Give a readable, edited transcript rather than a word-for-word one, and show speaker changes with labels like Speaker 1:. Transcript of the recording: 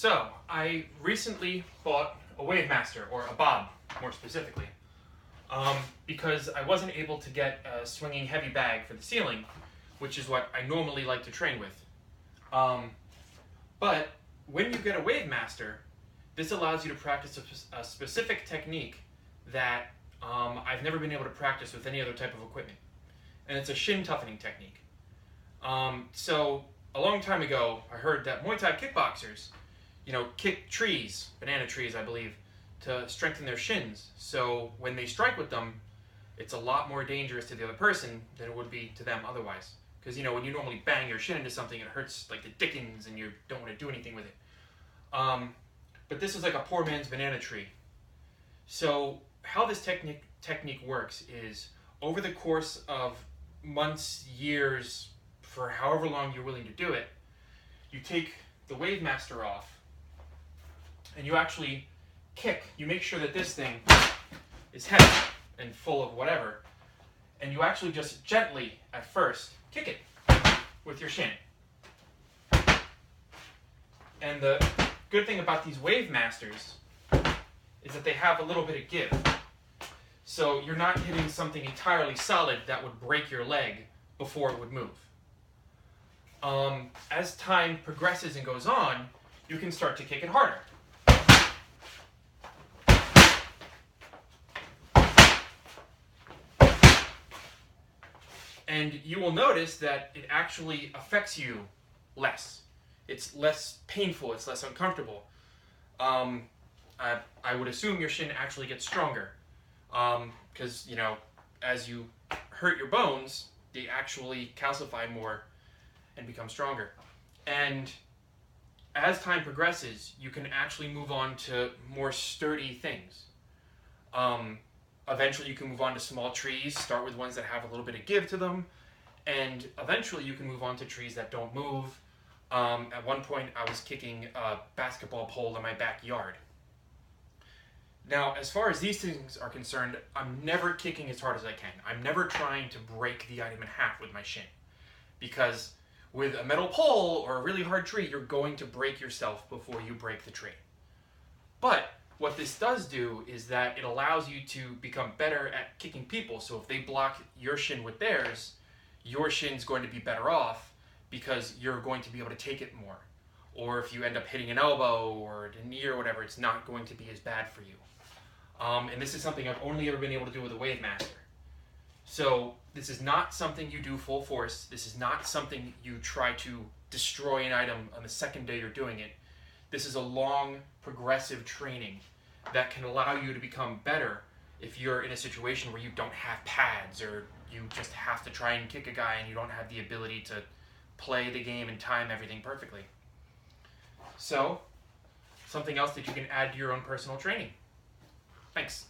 Speaker 1: So, I recently bought a Wave Master, or a bob, more specifically, because I wasn't able to get a swinging heavy bag for the ceiling, which is what I normally like to train with. But when you get a Wave Master, this allows you to practice a specific technique that I've never been able to practice with any other type of equipment. And it's a shin toughening technique. So a long time ago, I heard that Muay Thai kickboxers, kick trees, banana trees, I believe, to strengthen their shins. So when they strike with them, it's a lot more dangerous to the other person than it would be to them otherwise. Because, when you normally bang your shin into something, it hurts like the dickens and you don't want to do anything with it. But this is like a poor man's banana tree. So how this technique works is, over the course of months, years, for however long you're willing to do it, you take the Wave Master off and you actually kick. You make sure that this thing is heavy and full of whatever, and you actually just gently, at first, kick it with your shin. And the good thing about these Wave Masters is that they have a little bit of give. So you're not hitting something entirely solid that would break your leg before it would move. As time progresses and goes on, you can start to kick it harder. And you will notice that it actually affects you less. It's less painful, it's less uncomfortable. I would assume your shin actually gets stronger. Because, as you hurt your bones, they actually calcify more and become stronger. And as time progresses, you can actually move on to more sturdy things. Eventually you can move on to small trees, start with ones that have a little bit of give to them, and eventually you can move on to trees that don't move. At one point I was kicking a basketball pole in my backyard. Now, as far as these things are concerned, I'm never kicking as hard as I can. I'm never trying to break the item in half with my shin. Because with a metal pole or a really hard tree, you're going to break yourself before you break the tree. But what this does do is that it allows you to become better at kicking people. So if they block your shin with theirs, your shin's going to be better off because you're going to be able to take it more. Or if you end up hitting an elbow or a knee or whatever, it's not going to be as bad for you. And this is something I've only ever been able to do with a Wave Master. So this is not something you do full force. This is not something you try to destroy an item on the second day you're doing it. This is a long, progressive training that can allow you to become better if you're in a situation where you don't have pads, or you just have to try and kick a guy and you don't have the ability to play the game and time everything perfectly. So, something else that you can add to your own personal training. Thanks.